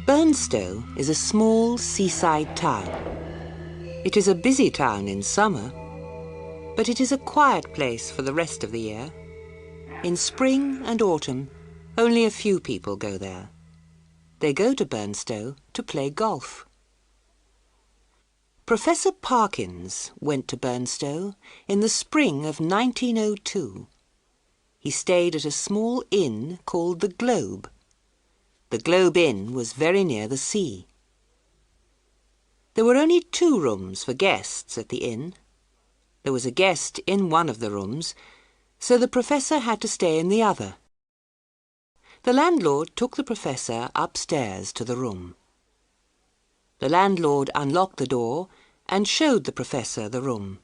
Burnstow is a small seaside town. It is a busy town in summer, but it is a quiet place for the rest of the year. In spring and autumn, only a few people go there. They go to Burnstow to play golf. Professor Parkins went to Burnstow in the spring of 1902. He stayed at a small inn called the Globe. The Globe Inn was very near the sea. There were only 2 rooms for guests at the inn. There was a guest in one of the rooms, so the professor had to stay in the other. The landlord took the professor upstairs to the room. The landlord unlocked the door and showed the professor the room.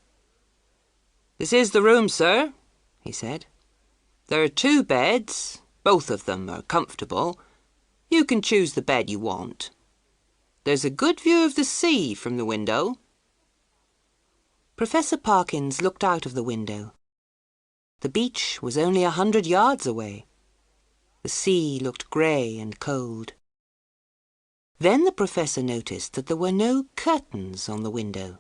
"This is the room, sir," he said. "There are 2 beds. Both of them are comfortable. You can choose the bed you want. There's a good view of the sea from the window." Professor Parkins looked out of the window. The beach was only 100 yards away. The sea looked grey and cold. Then the professor noticed that there were no curtains on the window.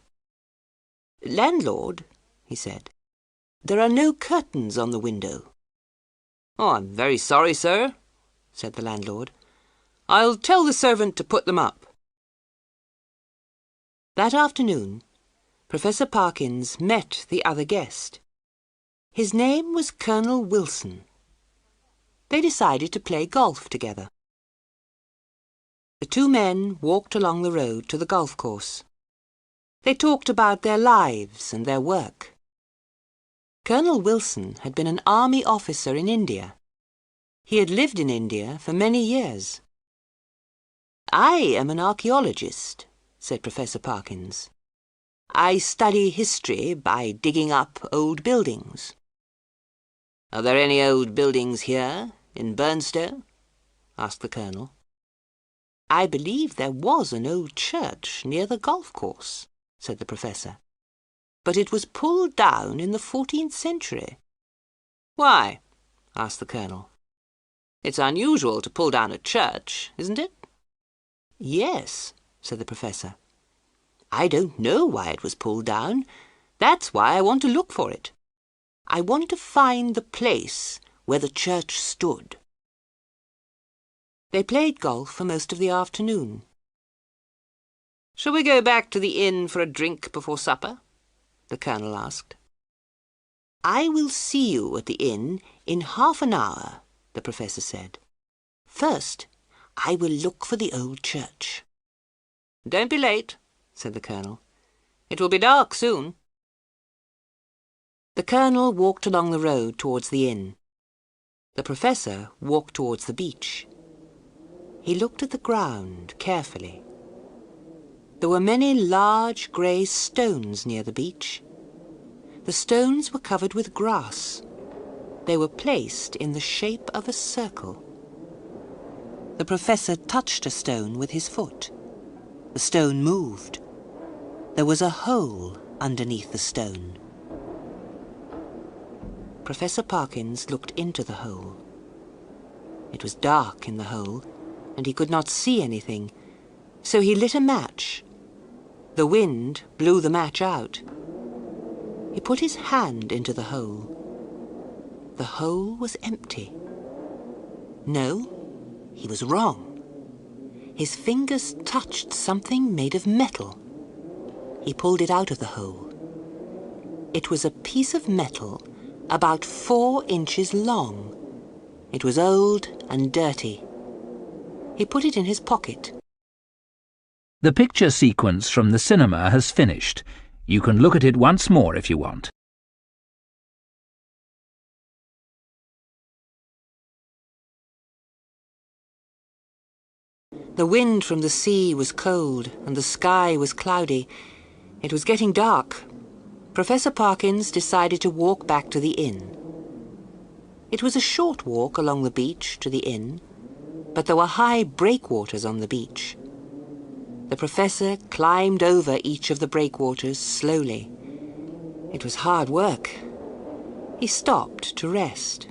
"Landlord," he said, "there are no curtains on the window." "Oh, I'm very sorry, sir," said the landlord. "I'll tell the servant to put them up." That afternoon, Professor Parkins met the other guest. His name was Colonel Wilson. They decided to play golf together. The 2 men walked along the road to the golf course. They talked about their lives and their work. Colonel Wilson had been an army officer in India. He had lived in India for many years. "I am an archaeologist," said Professor Parkins. "I study history by digging up old buildings." "Are there any old buildings here, in Burnstow?" asked the Colonel. "I believe there was an old church near the golf course," said the Professor. "But it was pulled down in the 14th century. "Why?" asked the Colonel. "It's unusual to pull down a church, isn't it?" "Yes," said the Professor. "I don't know why it was pulled down. That's why I want to look for it. I want to find the place where the church stood." They played golf for most of the afternoon. "Shall we go back to the inn for a drink before supper?" the Colonel asked. "I will see you at the inn in half an hour," the Professor said. "First, I will look for the old church." "Don't be late," said the Colonel. "It will be dark soon." The Colonel walked along the road towards the inn. The Professor walked towards the beach. He looked at the ground carefully. There were many large grey stones near the beach. The stones were covered with grass. They were placed in the shape of a circle. The Professor touched a stone with his foot. The stone moved. There was a hole underneath the stone. Professor Parkins looked into the hole. It was dark in the hole, and he could not see anything, so he lit a match. The wind blew the match out. He put his hand into the hole. The hole was empty. No, he was wrong. His fingers touched something made of metal. He pulled it out of the hole. It was a piece of metal about 4 inches long. It was old and dirty. He put it in his pocket. The picture sequence from the cinema has finished. You can look at it once more if you want. The wind from the sea was cold and the sky was cloudy. It was getting dark. Professor Parkins decided to walk back to the inn. It was a short walk along the beach to the inn, but there were high breakwaters on the beach. The Professor climbed over each of the breakwaters slowly. It was hard work. He stopped to rest.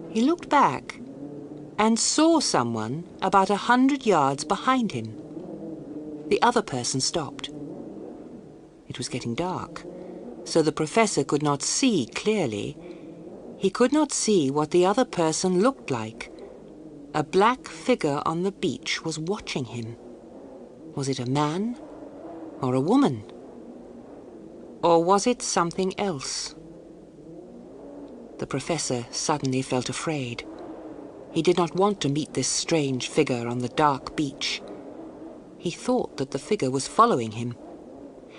He looked back. and saw someone about 100 yards behind him. The other person stopped. It was getting dark, so the professor could not see clearly. He could not see what the other person looked like. A black figure on the beach was watching him. Was it a man or a woman? Or was it something else? The professor suddenly felt afraid. He did not want to meet this strange figure on the dark beach. He thought that the figure was following him.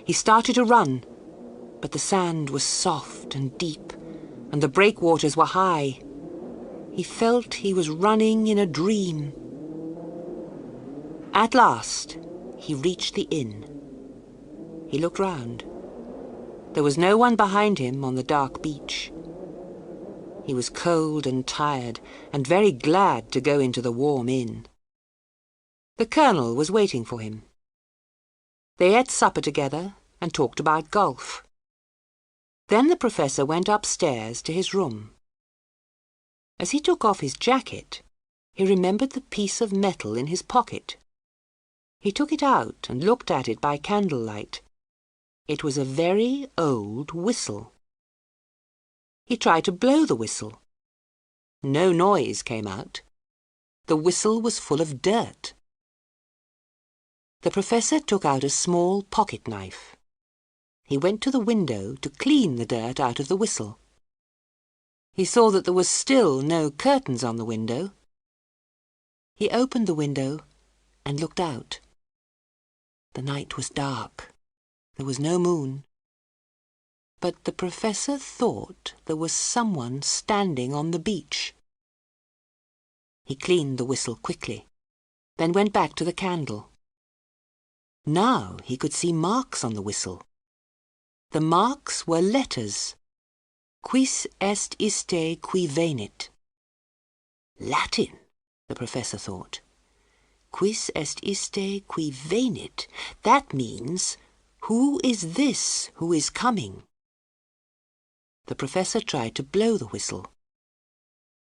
He started to run, but the sand was soft and deep, and the breakwaters were high. He felt he was running in a dream. At last, he reached the inn. He looked round. There was no one behind him on the dark beach. He was cold and tired, and very glad to go into the warm inn. The Colonel was waiting for him. They ate supper together and talked about golf. Then the professor went upstairs to his room. As he took off his jacket, he remembered the piece of metal in his pocket. He took it out and looked at it by candlelight. It was a very old whistle. He tried to blow the whistle. No noise came out. The whistle was full of dirt. The professor took out a small pocket knife. He went to the window to clean the dirt out of the whistle. He saw that there was still no curtains on the window. He opened the window and looked out. The night was dark. There was no moon. But the professor thought there was someone standing on the beach. He cleaned the whistle quickly, then went back to the candle. Now he could see marks on the whistle. The marks were letters. Quis est iste qui venit? Latin, the professor thought. Quis est iste qui venit? That means, who is this who is coming? The professor tried to blow the whistle.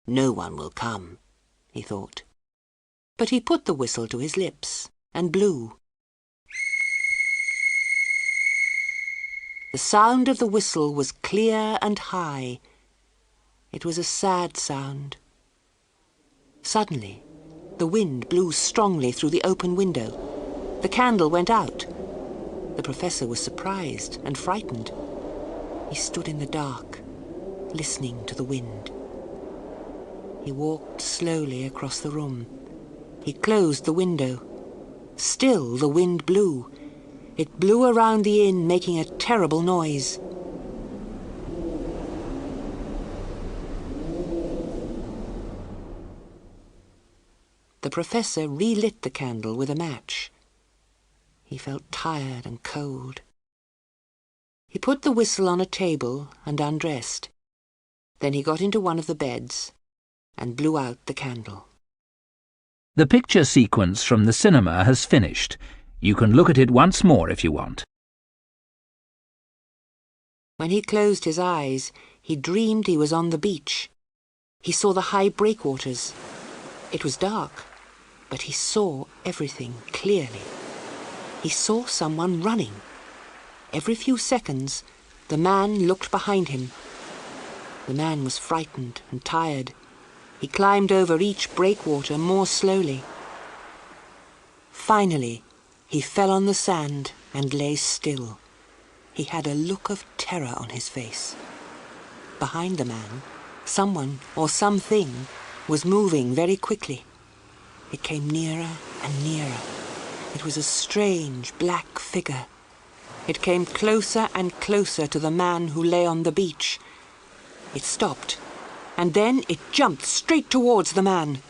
No one will come, he thought. But he put the whistle to his lips and blew. The sound of the whistle was clear and high. It was a sad sound. Suddenly, the wind blew strongly through the open window. The candle went out. The professor was surprised and frightened. He stood in the dark, listening to the wind. He walked slowly across the room. He closed the window. Still the wind blew. It blew around the inn, making a terrible noise. The professor relit the candle with a match. He felt tired and cold. He put the whistle on a table and undressed. Then he got into one of the beds and blew out the candle. The picture sequence from the cinema has finished. You can look at it once more if you want. When he closed his eyes, he dreamed he was on the beach. He saw the high breakwaters. It was dark, but he saw everything clearly. He saw someone running. Every few seconds, the man looked behind him. The man was frightened and tired. He climbed over each breakwater more slowly. Finally, he fell on the sand and lay still. He had a look of terror on his face. Behind the man, someone or something was moving very quickly. It came nearer and nearer. It was a strange black figure. It came closer and closer to the man who lay on the beach. It stopped, and then it jumped straight towards the man.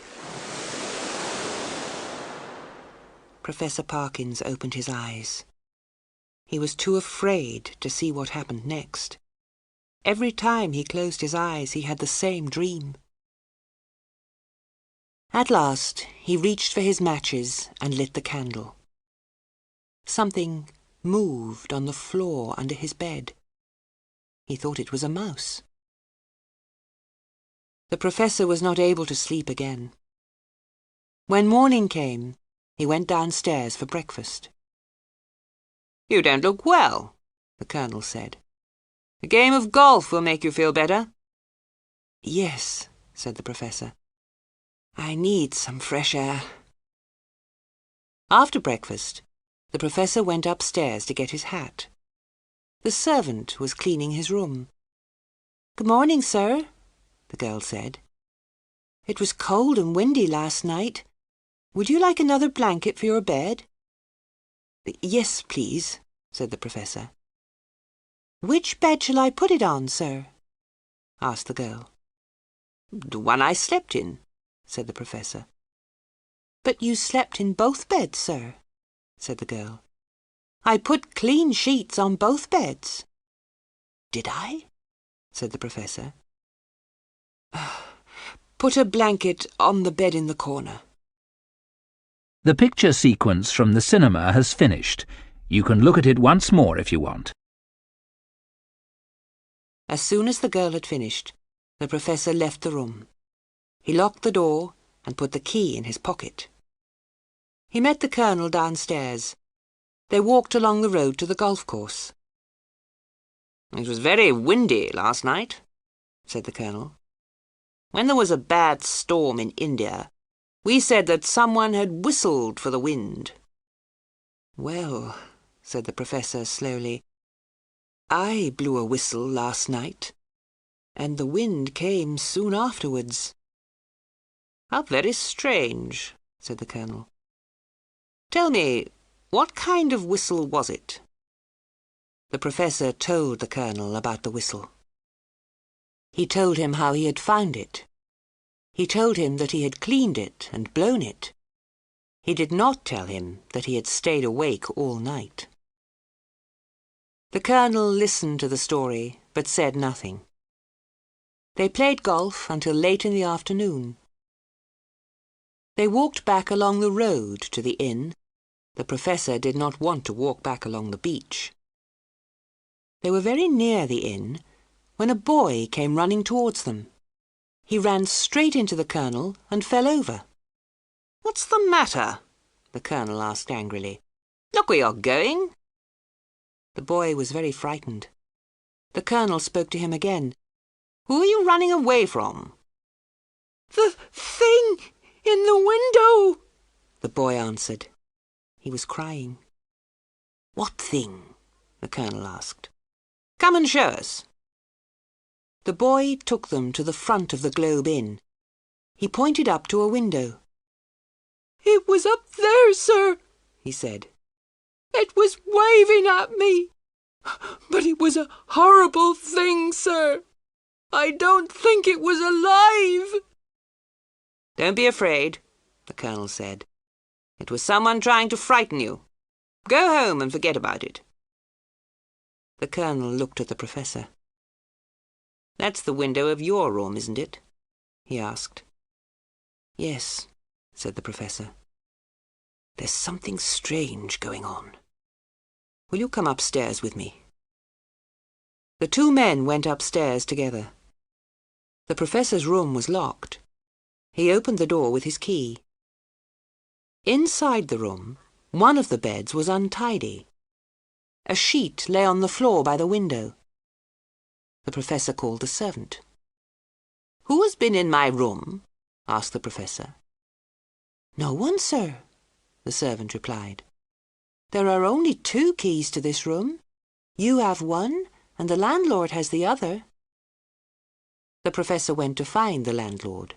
Professor Parkins opened his eyes. He was too afraid to see what happened next. Every time he closed his eyes, he had the same dream. At last, he reached for his matches and lit the candle. Something moved on the floor under his bed. He thought it was a mouse. The professor was not able to sleep again. When morning came, he went downstairs for breakfast. "You don't look well," the Colonel said. "A game of golf will make you feel better." "Yes," said the Professor. "I need some fresh air." After breakfast, the Professor went upstairs to get his hat. The servant was cleaning his room. "Good morning, sir," the girl said. "It was cold and windy last night. Would you like another blanket for your bed?" "Yes, please," said the Professor. "Which bed shall I put it on, sir?" asked the girl. "The one I slept in," said the Professor. "But you slept in both beds, sir," said the girl. "I put clean sheets on both beds." "Did I?" said the Professor. "Put a blanket on the bed in the corner." The picture sequence from the cinema has finished. You can look at it once more if you want. As soon as the girl had finished, the Professor left the room. He locked the door and put the key in his pocket. He met the Colonel downstairs. They walked along the road to the golf course. "It was very windy last night," said the Colonel. "When there was a bad storm in India, we said that someone had whistled for the wind." "Well," said the Professor slowly, "I blew a whistle last night, and the wind came soon afterwards." "How very strange," said the Colonel. "Tell me, what kind of whistle was it?" The Professor told the Colonel about the whistle. He told him how he had found it. He told him that he had cleaned it and blown it. He did not tell him that he had stayed awake all night. The Colonel listened to the story, but said nothing. They played golf until late in the afternoon. They walked back along the road to the inn. The Professor did not want to walk back along the beach. They were very near the inn when a boy came running towards them. He ran straight into the Colonel and fell over. "What's the matter?" the Colonel asked angrily. "Look where you're going." The boy was very frightened. The Colonel spoke to him again. "Who are you running away from?" "The thing in the window," the boy answered. He was crying. "What thing?" the Colonel asked. "Come and show us." The boy took them to the front of the Globe Inn. He pointed up to a window. "It was up there, sir," he said. "It was waving at me. But it was a horrible thing, sir. I don't think it was alive." "Don't be afraid," the Colonel said. "It was someone trying to frighten you. Go home and forget about it." The Colonel looked at the Professor. "That's the window of your room, isn't it?" he asked. "Yes," said the Professor. "There's something strange going on. Will you come upstairs with me?" The two men went upstairs together. The Professor's room was locked. He opened the door with his key. Inside the room, one of the beds was untidy. A sheet lay on the floor by the window. The Professor called the servant. "Who has been in my room?" asked the Professor. "No one, sir," the servant replied. "There are only 2 keys to this room. You have one, and the landlord has the other." The Professor went to find the landlord.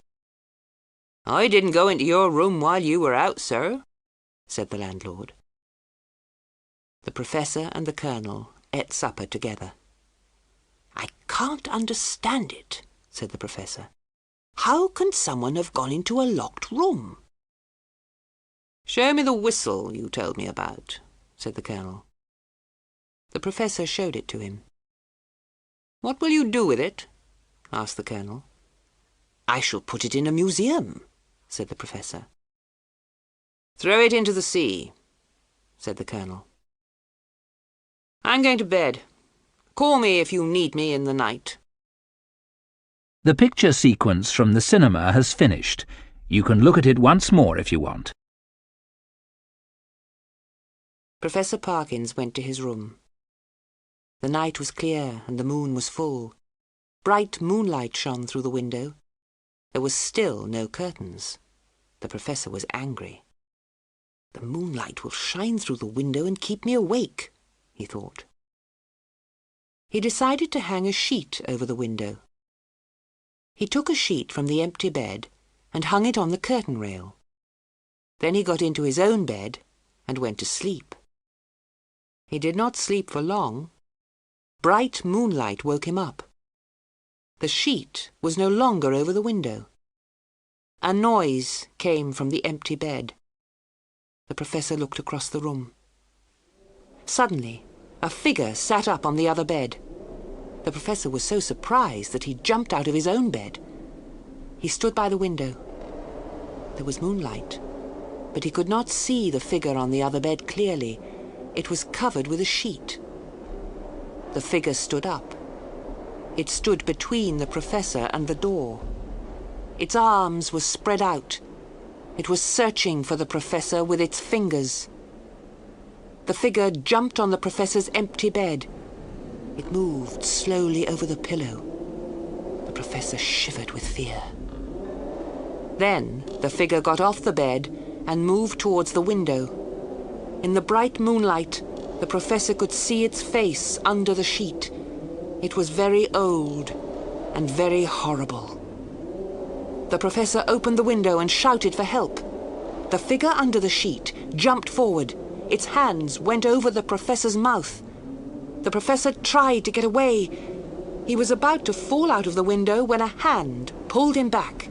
"I didn't go into your room while you were out, sir," said the landlord. The Professor and the Colonel ate supper together. "I can't understand it," said the Professor. "How can someone have gone into a locked room?" "Show me the whistle you told me about," said the Colonel. The Professor showed it to him. "What will you do with it?" asked the Colonel. "I shall put it in a museum," said the Professor. "Throw it into the sea," said the Colonel. "I'm going to bed. Call me if you need me in the night." The picture sequence from the cinema has finished. You can look at it once more if you want. Professor Parkins went to his room. The night was clear and the moon was full. Bright moonlight shone through the window. There was still no curtains. The professor was angry. "The moonlight will shine through the window and keep me awake," he thought. He decided to hang a sheet over the window. He took a sheet from the empty bed and hung it on the curtain rail. Then he got into his own bed and went to sleep. He did not sleep for long. Bright moonlight woke him up. The sheet was no longer over the window. A noise came from the empty bed. The professor looked across the room. Suddenly, a figure sat up on the other bed. The professor was so surprised that he jumped out of his own bed. He stood by the window. There was moonlight, but he could not see the figure on the other bed clearly. It was covered with a sheet. The figure stood up. It stood between the professor and the door. Its arms were spread out. It was searching for the professor with its fingers. The figure jumped on the professor's empty bed. It moved slowly over the pillow. The professor shivered with fear. Then the figure got off the bed and moved towards the window. In the bright moonlight, the professor could see its face under the sheet. It was very old and very horrible. The professor opened the window and shouted for help. The figure under the sheet jumped forward. Its hands went over the professor's mouth. The professor tried to get away. He was about to fall out of the window when a hand pulled him back.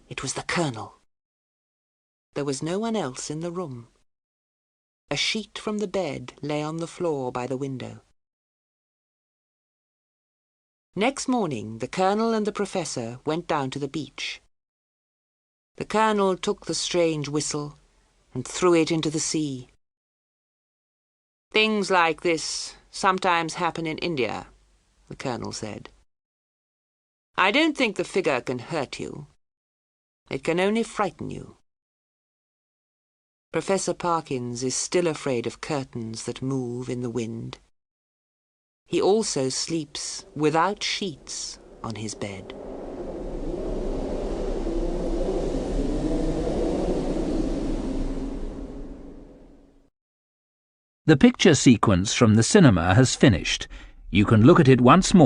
It was the colonel. There was no one else in the room. A sheet from the bed lay on the floor by the window. Next morning, the colonel and the professor went down to the beach. The colonel took the strange whistle and threw it into the sea. "Things like this sometimes happen in India," the colonel said. "I don't think the figure can hurt you. It can only frighten you." Professor Parkins is still afraid of curtains that move in the wind. He also sleeps without sheets on his bed. The picture sequence from the cinema has finished. You can look at it once more.